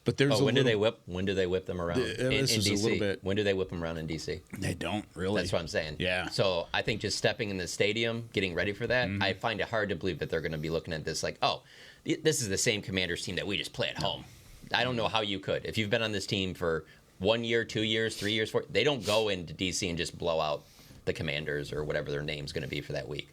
But there's when do they whip them around in DC? A little bit. When do they whip them around in DC? They don't really. That's what I'm saying. Yeah. So I think just stepping in the stadium, getting ready for that, I find it hard to believe that they're going to be looking at this like, oh, this is the same Commanders team that we just play at home. I don't know how you could. If you've been on this team for 1 year, 2 years, 3 years, they don't go into DC and just blow out the Commanders or whatever their name's going to be for that week.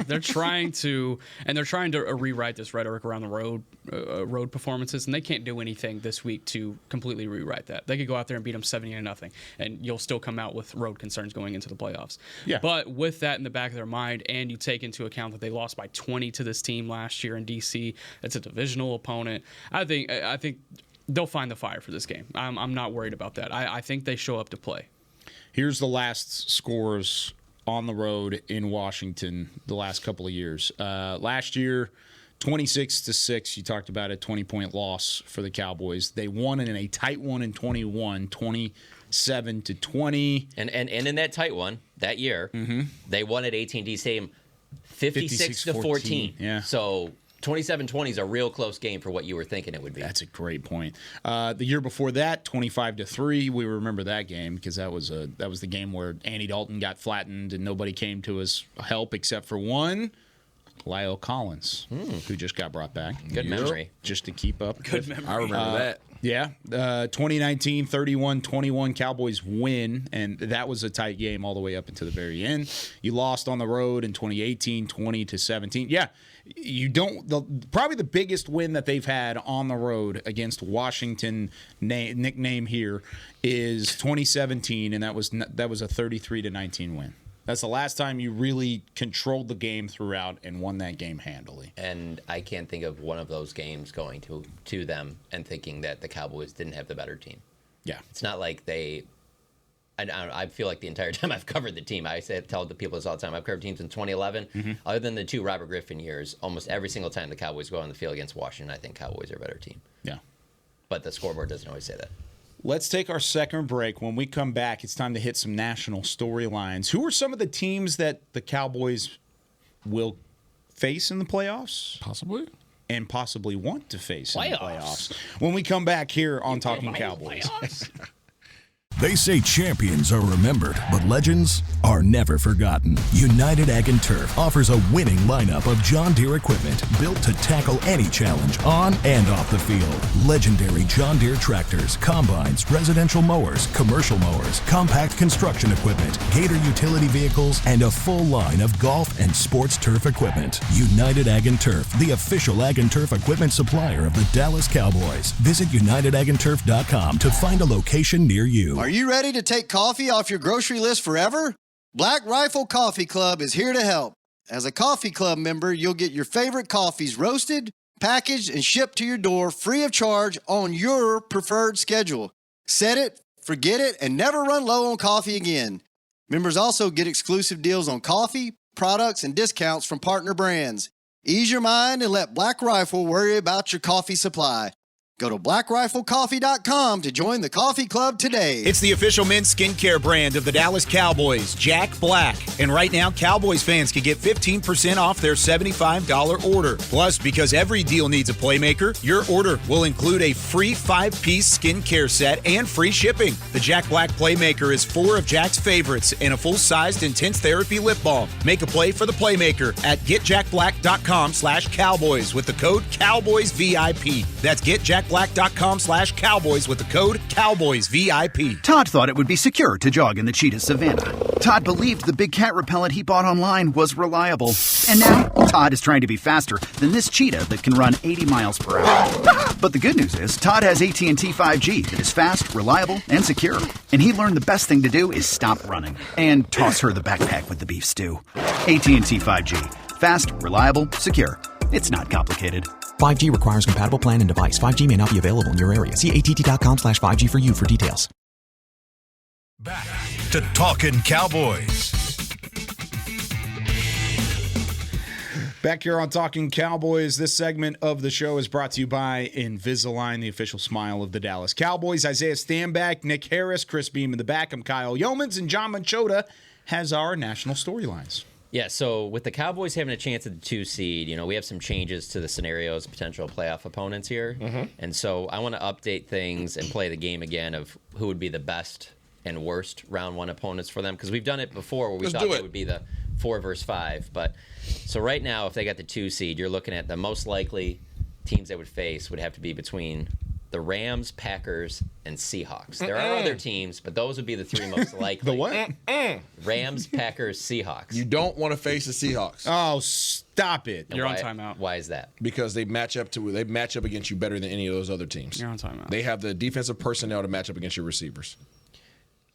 They're trying to rewrite this rhetoric around the road performances, and they can't do anything this week to completely rewrite that. They could go out there and beat them 70-0, and you'll still come out with road concerns going into the playoffs. Yeah. But with that in the back of their mind, and you take into account that they lost by 20 to this team last year in DC, it's a divisional opponent. I think they'll find the fire for this game. I'm not worried about that. I think they show up to play. Here's the last scores on the road in Washington the last couple of years. Last year, 26-6. You talked about a 20-point loss for the Cowboys. They won in a tight one in 21, 27-20. And in that tight one that year, they won at AT&T Stadium 56-14. Yeah. So 27-20 is a real close game for what you were thinking it would be. That's a great point. The year before that, 25-3. We remember that game because that was the game where Andy Dalton got flattened and nobody came to his help except for one, Lyle Collins, who just got brought back. Good memory. Just to keep up. Good memory. I remember that. Yeah. 2019, 31-21, Cowboys win, and that was a tight game all the way up until the very end. You lost on the road in 2018, 20-17. Yeah. You don't. Probably the biggest win that they've had on the road against Washington, nickname here, is 2017, and that was a 33-19 win. That's the last time you really controlled the game throughout and won that game handily. And I can't think of one of those games going to them and thinking that the Cowboys didn't have the better team. Yeah, it's not like they. I feel like the entire time I've covered the team, tell the people this all the time. I've covered teams in 2011. Other than the 2 Robert Griffin years, almost every single time the Cowboys go on the field against Washington, I think Cowboys are a better team. Yeah. But the scoreboard doesn't always say that. Let's take our second break. When we come back, it's time to hit some national storylines. Who are some of the teams that the Cowboys will face in the playoffs? Possibly. And possibly want to face in the playoffs. When we come back here on Talkin Cowboys. They say champions are remembered, but legends are never forgotten. United Ag & Turf offers a winning lineup of John Deere equipment built to tackle any challenge on and off the field. Legendary John Deere tractors, combines, residential mowers, commercial mowers, compact construction equipment, Gator utility vehicles, and a full line of golf and sports turf equipment. United Ag & Turf, the official Ag & Turf equipment supplier of the Dallas Cowboys. Visit UnitedAgAndTurf.com to find a location near you. Are you ready to take coffee off your grocery list forever? Black Rifle Coffee Club is here to help. As a coffee club member, you'll get your favorite coffees roasted, packaged, and shipped to your door free of charge on your preferred schedule. Set it, forget it, and never run low on coffee again. Members also get exclusive deals on coffee, products, and discounts from partner brands. Ease your mind and let Black Rifle worry about your coffee supply. Go to blackriflecoffee.com to join the coffee club today. It's the official men's skincare brand of the Dallas Cowboys, Jack Black. And right now, Cowboys fans can get 15% off their $75 order. Plus, because every deal needs a playmaker, your order will include a free 5-piece skincare set and free shipping. The Jack Black Playmaker is 4 of Jack's favorites and a full-sized intense therapy lip balm. Make a play for the Playmaker at getjackblack.com/Cowboys with the code CowboysVIP. That's getjackblack.com/Cowboys with the code CowboysVIP. Todd thought it would be secure to jog in the cheetah savanna. Todd believed the big cat repellent he bought online was reliable. And now, Todd is trying to be faster than this cheetah that can run 80 miles per hour. But the good news is, Todd has AT&T 5G that is fast, reliable, and secure. And he learned the best thing to do is stop running and toss her the backpack with the beef stew. AT&T 5G. Fast, reliable, secure. It's not complicated. 5G requires compatible plan and device. 5G may not be available in your area. See att.com/5G for you for details. Back to Talkin Cowboys. Back here on Talkin Cowboys, this segment of the show is brought to you by Invisalign, the official smile of the Dallas Cowboys. Isaiah Stanback, Nick Harris, Chris Beam in the back. I'm Kyle Yeomans, and John Machota has our national storylines. Yeah, so with the Cowboys having a chance at the 2 seed, we have some changes to the scenarios, potential playoff opponents here. And so I want to update things and play the game again of who would be the best and worst round 1 opponents for them, because we've done it before where we thought it would be the 4 versus 5. But so right now, if they got the 2 seed, you're looking at the most likely teams they would face would have to be between the Rams, Packers, and Seahawks. There are other teams, but those would be the 3 most likely. The what? Rams, Packers, Seahawks. You don't want to face the Seahawks. Oh, stop it. You're on timeout. Why is that? Because they match up against you better than any of those other teams. You're on timeout. They have the defensive personnel to match up against your receivers.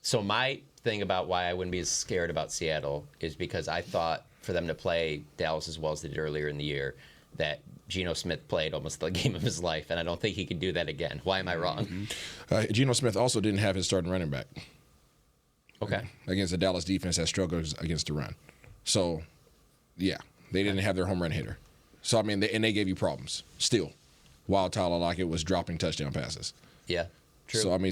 So my thing about why I wouldn't be as scared about Seattle is because I thought for them to play Dallas as well as they did earlier in the year, that Geno Smith played almost the game of his life, and I don't think he can do that again. Why am I wrong? Geno Smith also didn't have his starting running back. Okay. Against the Dallas defense that struggles against the run. So, yeah, they didn't have their home run hitter. So, I mean, they gave you problems still while Tyler Lockett was dropping touchdown passes. Yeah. True. So, I mean,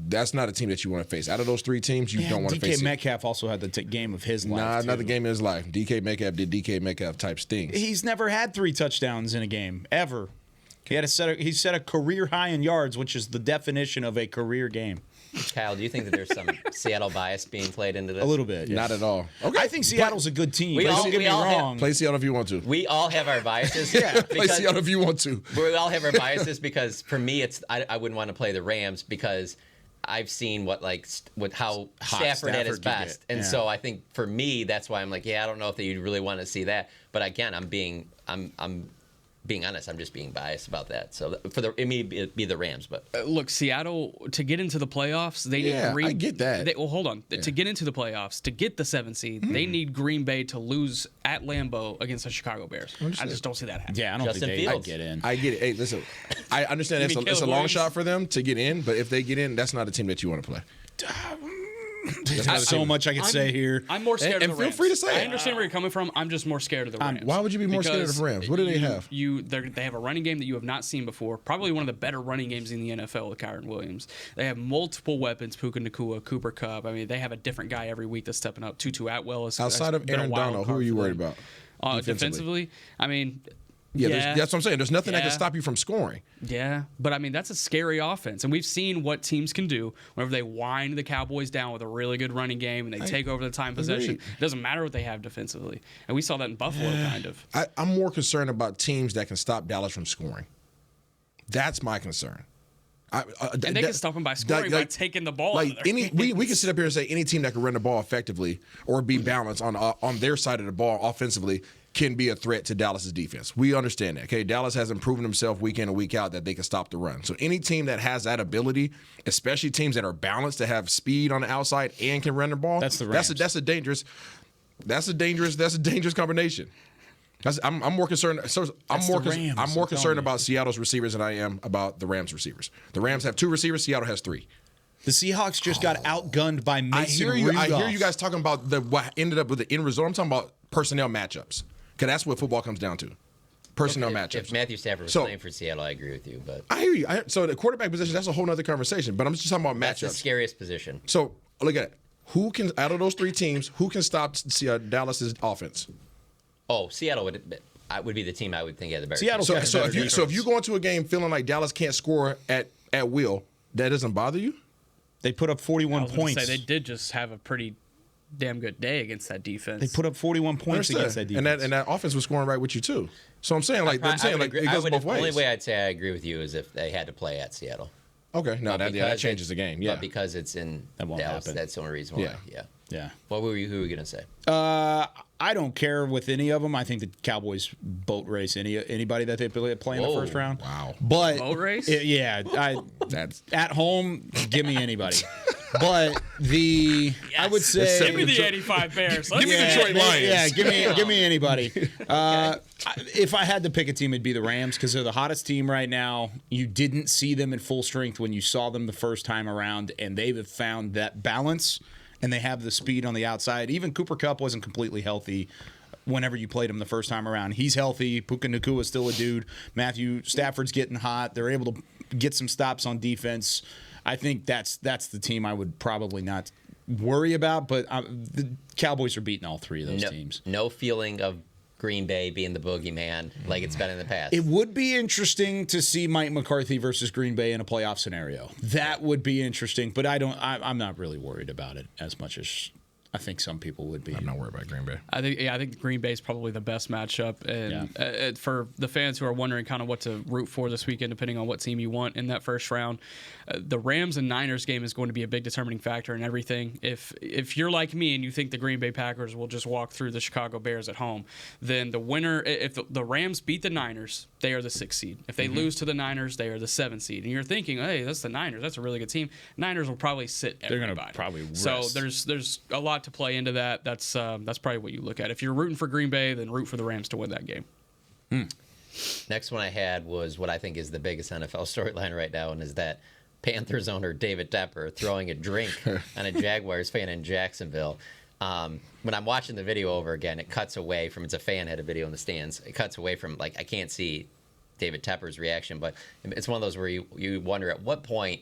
that's not a team that you want to face. Out of those three teams, you don't want to face DK Metcalf also had the game of his life. Not the game of his life. DK Metcalf did DK Metcalf type things. He's never had 3 touchdowns in a game, ever. He set a career high in yards, which is the definition of a career game. Kyle, do you think that there's some Seattle bias being played into this? A little bit, yes. Not at all. Okay. I think Seattle's a good team. Don't get me wrong. Play Seattle if you want to. We all have our biases. Play Seattle if you want to. We all have our biases because for me, I wouldn't want to play the Rams because I've seen how Stafford at his best, and so I think for me that's why I'm like, I don't know if you'd really want to see that. But again, I'm being honest. I'm just being biased about that. So it may be the Rams, but look, Seattle to get into the playoffs, they need I get that. Hold on. To get into the playoffs, to get the 7th seed, they need Green Bay to lose at Lambeau against the Chicago Bears. I just don't see that happening. Yeah, I don't think they get in. I get it. Hey, listen, I understand it's a long shot for them to get in, but if they get in, that's not a team that you want to play. There's so much I could say here. I'm more scared of the Rams. And feel free to say it. I understand where you're coming from. I'm just more scared of the Rams. Why would you be more scared of the Rams? What do they have? They have a running game that you have not seen before. Probably one of the better running games in the NFL with Kyren Williams. They have multiple weapons, Puka Nacua, Cooper Kupp. I mean, they have a different guy every week that's stepping up. Tutu Atwell is outside of Aaron Donald. Who are you worried about? Defensively? I mean... Yeah, that's what I'm saying. There's nothing that can stop you from scoring. Yeah, but I mean, that's a scary offense. And we've seen what teams can do whenever they wind the Cowboys down with a really good running game and they take over the time possession. It doesn't matter what they have defensively. And we saw that in Buffalo, kind of. I'm more concerned about teams that can stop Dallas from scoring. That's my concern. And they can stop them by scoring by taking the ball out of their hands. We can sit up here and say any team that can run the ball effectively or be balanced on their side of the ball offensively can be a threat to Dallas's defense. We understand that. Okay, Dallas hasn't proven himself week in and week out that they can stop the run. So any team that has that ability, especially teams that are balanced to have speed on the outside and can run the ball, that's the Rams. That's a dangerous combination. I'm more concerned. I'm more concerned about Seattle's receivers than I am about the Rams receivers. The Rams have 2 receivers. Seattle has 3. The Seahawks just got outgunned by Mason Rudolph. I hear you guys talking about what ended up with the end result. I'm talking about personnel matchups. Because that's what football comes down to. Personnel matchups. If Matthew Stafford was playing for Seattle, I agree with you. But I hear you. So the quarterback position, that's a whole other conversation. But I'm just talking about matchups. That's the scariest position. So look at it. Out of those 3 teams, who can stop Dallas's offense? Oh, Seattle would be the team I would think had the better. Seattle. So if you go into a game feeling like Dallas can't score at will, that doesn't bother you? They put up 41 points. They did just have a pretty damn good day against that defense. They put up 41 points against that defense. And that offense was scoring right with you too. So I'm saying it goes both ways. The only way I'd say I agree with you is if they had to play at Seattle. Okay, no, that changes the game. Yeah, but because it's in Dallas, that's the only reason why. Yeah. Who were you going to say? I don't care with any of them. I think the Cowboys boat race anybody that they play in the first round. Wow. But boat race? That's at home. Give me anybody. But I would say give me the 85 Bears. Give me Detroit Lions. Yeah, give me anybody. If I had to pick a team, it'd be the Rams because they're the hottest team right now. You didn't see them in full strength when you saw them the first time around, and they've found that balance. And they have the speed on the outside. Even Cooper Kupp wasn't completely healthy whenever you played him the first time around. He's healthy. Puka Nacua is still a dude. Matthew Stafford's getting hot. They're able to get some stops on defense. I think that's the team I would probably not worry about. But the Cowboys are beating all 3 of those teams. No feeling of Green Bay being the boogeyman like it's been in the past. It would be interesting to see Mike McCarthy versus Green Bay in a playoff scenario. That would be interesting, but I'm not really worried about it as much as I think some people would be. I'm not worried about Green Bay. I think Green Bay is probably the best matchup, and for the fans who are wondering kind of what to root for this weekend, depending on what team you want in that first round, the Rams and Niners game is going to be a big determining factor in everything. If you're like me and you think the Green Bay Packers will just walk through the Chicago Bears at home, then the winner, if the Rams beat the Niners, they are the 6th seed. If they lose to the Niners, they are the 7th seed. And you're thinking, hey, that's the Niners. That's a really good team. Niners will probably sit everybody. They're going to probably rest. So there's a lot to play into that. That's probably what you look at. If you're rooting for Green Bay, then root for the Rams to win that game. Next one I had was what I think is the biggest NFL storyline right now, and is that Panthers owner David Tepper throwing a drink on a Jaguars fan in Jacksonville. When I'm watching the video over again, it cuts away from, it's a fan had a video in the stands. It cuts away from, like, I can't see David Tepper's reaction, but it's one of those where you wonder at what point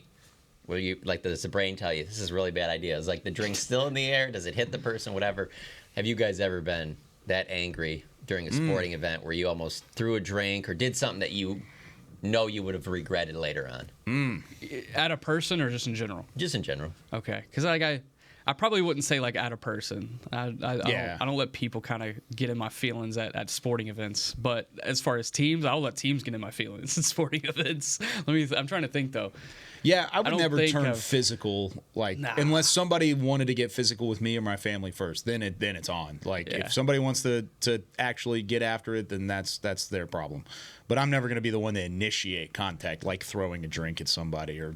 will you, like, does the brain tell you this is a really bad idea? Is like the drink still in the air? Does it hit the person? Whatever. Have you guys ever been that angry during a sporting event where you almost threw a drink or did something that you know you would have regretted later on? At a person or just in general? Just in general. Okay, because I probably wouldn't say like at a person. I don't let people kind of get in my feelings at sporting events. But as far as teams, I'll let teams get in my feelings at sporting events. I'm trying to think though. Yeah, I would don't never think turn of- physical, like, unless somebody wanted to get physical with me or my family first. Then it's on. Like, Yeah. if somebody wants to actually get after it, then that's their problem. But I'm never going to be the one to initiate contact, like throwing a drink at somebody or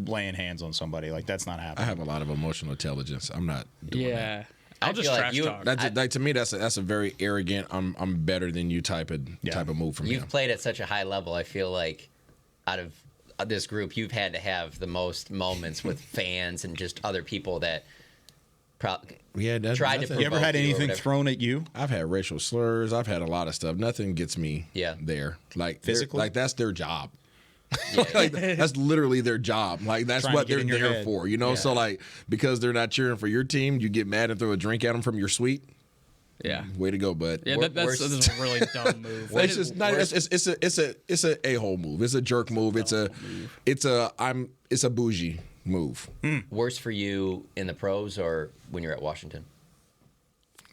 laying hands on somebody. Like, that's not happening. I have a lot of emotional intelligence. I'm not doing that. I'll just trash talk. That's like, to me, that's a very arrogant. I'm better than you type of move from You've him. played at such a high level. I feel like out of this group, you've had to have the most moments with fans and just other people that tried to provoke You ever had you or anything whatever. thrown at you? I've had racial slurs. I've had a lot of stuff. Nothing gets me there. Like Physically? like that's their job. Like, that's literally their job. Like that's Trying what to get they're in your there head. for. You know. Yeah. So like because they're not cheering for your team, you get mad and throw a drink at them from your suite. Yeah. Way to go, bud. Yeah, that's a really dumb move. It's just not. It's a a-hole move. It's a jerk move. It's a bougie move. Worse for you in the pros or when you're at Washington?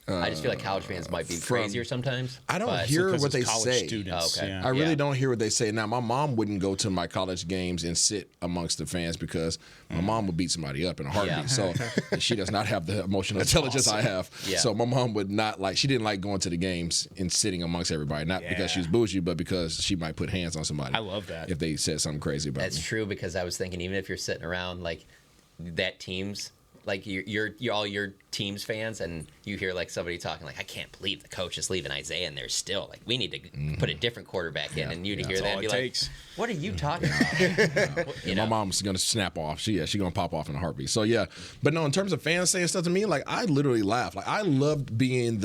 I just feel like college fans might be crazier sometimes. I don't but- hear what they college say. students, Okay. yeah. I really don't hear what they say. Now, my mom wouldn't go to my college games and sit amongst the fans because my mom would beat somebody up in a heartbeat. Yeah. So she does not have the emotional intelligence I have. Yeah. So my mom would not like. She didn't like going to the games and sitting amongst everybody. Not because she's bougie, but because she might put hands on somebody. I love that. If they said something crazy about That's me. true, because I was thinking even if you're sitting around like that team's like you're all your team's fans and you hear like somebody talking like I can't believe the coach is leaving Isaiah and they're still like we need to put a different quarterback in, and you to hear that and be like, what are you talking about? You know? My mom's gonna snap off. She gonna pop off in a heartbeat. So yeah, but no, in terms of fans saying stuff to me, like I literally laugh. Like I loved being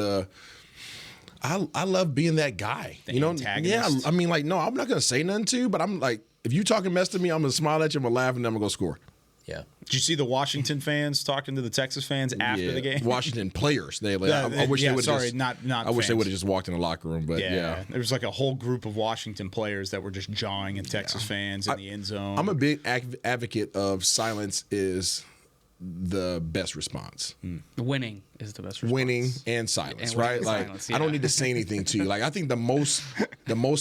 I love being that guy. You know, antagonist. yeah. I mean, like no, I'm not gonna say nothing to you, but I'm like, if you talking mess to me, I'm gonna smile at you, I'm gonna laugh, and then I'm gonna go score. Yeah. Did you see the Washington fans talking to the Texas fans after the game? Washington players. I wish they would. I wish they would have just walked in the locker room. But yeah, there was like a whole group of Washington players that were just jawing at Texas fans in the end zone. I'm a big advocate of silence is the best response. Winning is the best response. Winning and silence, And right? winning Like silence, I don't yeah. need to say anything to you. Like I think the most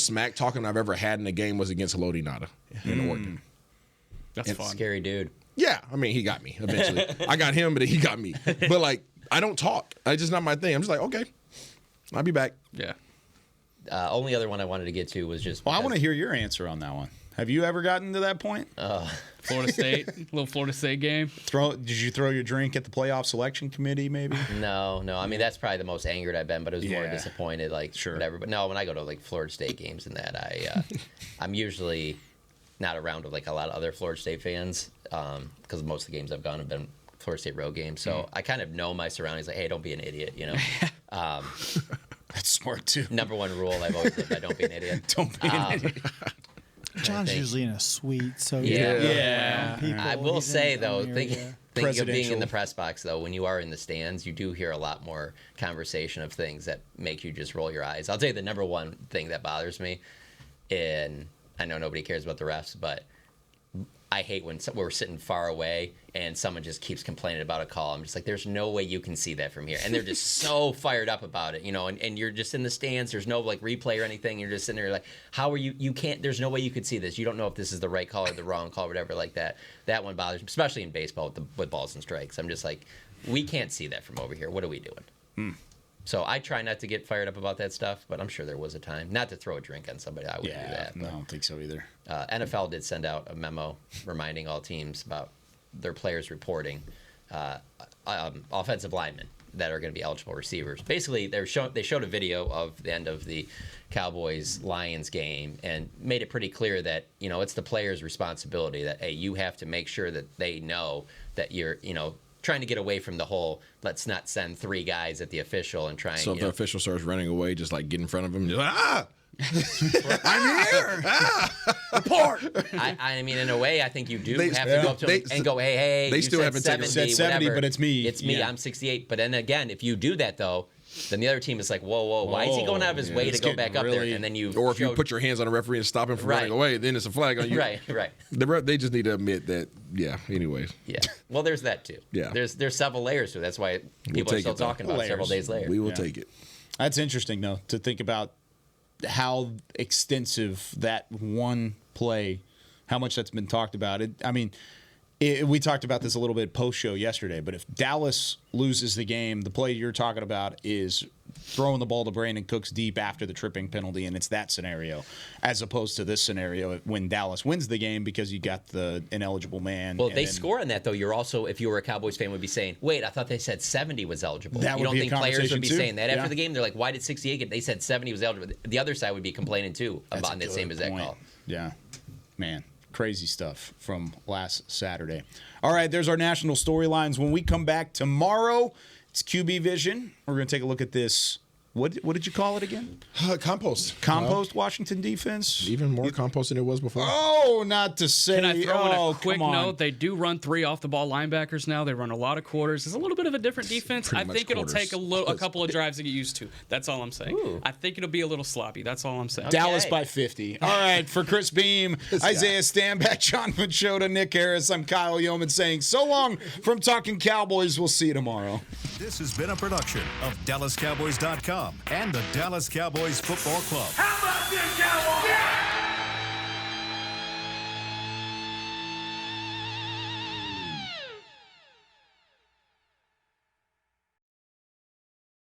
smack talking I've ever had in a game was against Haloti Ngata in Oregon. That's fun. Scary dude. Yeah, I mean he got me eventually. I got him, but he got me. But like I don't talk. It's just not my thing. I'm just like okay, I'll be back. Yeah. Only other one I wanted to get to was just. Well, I want to hear your answer on that one. Have you ever gotten to that point? Florida State, little Florida State game. Did you throw your drink at the playoff selection committee? Maybe. No. I mean that's probably the most angered I've been, but it was more Yeah. disappointed, like whatever. But no, when I go to like Florida State games and that, I'm usually not around with like a lot of other Florida State fans because most of the games I've gone have been Florida State road games. So I kind of know my surroundings. Like, hey, don't be an idiot, you know. That's smart too. Number one rule I've always lived by: don't be an idiot. Don't be an idiot. John's usually in a suite, so Yeah. I will say though, thinking of being in the Presidential. press box though, when you are in the stands, you do hear a lot more conversation of things that make you just roll your eyes. I'll tell you the number one thing that bothers me, and I know nobody cares about the refs, but I hate when we're sitting far away and someone just keeps complaining about a call. I'm just like, there's no way you can see that from here. And they're just so fired up about it, you know, and you're just in the stands. There's no like replay or anything. You're just sitting there like, how are you can't, there's no way you could see this. You don't know if this is the right call or the wrong call or whatever like that. That one bothers me, especially in baseball with balls and strikes. I'm just like, we can't see that from over here. What are we doing? So I try not to get fired up about that stuff, but I'm sure there was a time. Not to throw a drink on somebody, I wouldn't do that. No, I don't think so either. NFL did send out a memo reminding all teams about their players reporting offensive linemen that are going to be eligible receivers. Basically, they showed a video of the end of the Cowboys-Lions game and made it pretty clear that, it's the player's responsibility that, hey, you have to make sure that they know that you're, trying to get away from the whole let's not send 3 guys at the official and try and. So if the official starts running away, just like get in front of him, just I'm here. Report. I mean, in a way, I think you do have to go up to them and go, hey, they you still said haven't taken 70, but it's me. It's me. Yeah. I'm 68. But then again, if you do that though, then the other team is like, whoa, why is he going out of his way to go back up there? And then you, or if you put your hands on a referee and stop him from running away, then it's a flag on you. Right. They just need to admit that. Yeah. Anyways. Yeah. Well, there's that too. Yeah. There's several layers to it. That's why people are still talking about it several days later. We will take it. That's interesting though to think about how extensive that one play, how much that's been talked about. We talked about this a little bit post-show yesterday, but if Dallas loses the game, the play you're talking about is throwing the ball to Brandon Cooks deep after the tripping penalty, and it's that scenario, as opposed to this scenario when Dallas wins the game because you got the ineligible man. Well, if they score on that, though, you're also, if you were a Cowboys fan, would be saying, wait, I thought they said 70 was eligible. That you would don't be think a players would be conversation, too? saying that after Yeah. the game? They're like, why did 68 get? They said 70 was eligible. The other side would be complaining, too, about that same exact call. Yeah. Man, crazy stuff from last Saturday. All right, there's our national storylines. When we come back tomorrow, it's QB Vision. We're going to take a look at this. What did you call it again? Compost. Compost Washington defense? Even more compost than it was before. Oh, not to say. Can I throw in a quick come on. note? They do run 3 off-the-ball linebackers now. They run a lot of quarters. It's a little bit of a different defense. I think it'll take a couple of drives to get used to. That's all I'm saying. Ooh. I think it'll be a little sloppy. That's all I'm saying. Dallas by 50. All right, for Chris Beam, Isaiah Stanback, John Machota, Nick Harris, I'm Kyle Yeoman saying so long from Talkin Cowboys. We'll see you tomorrow. This has been a production of DallasCowboys.com and the Dallas Cowboys Football Club. How about this, Cowboys? Yeah!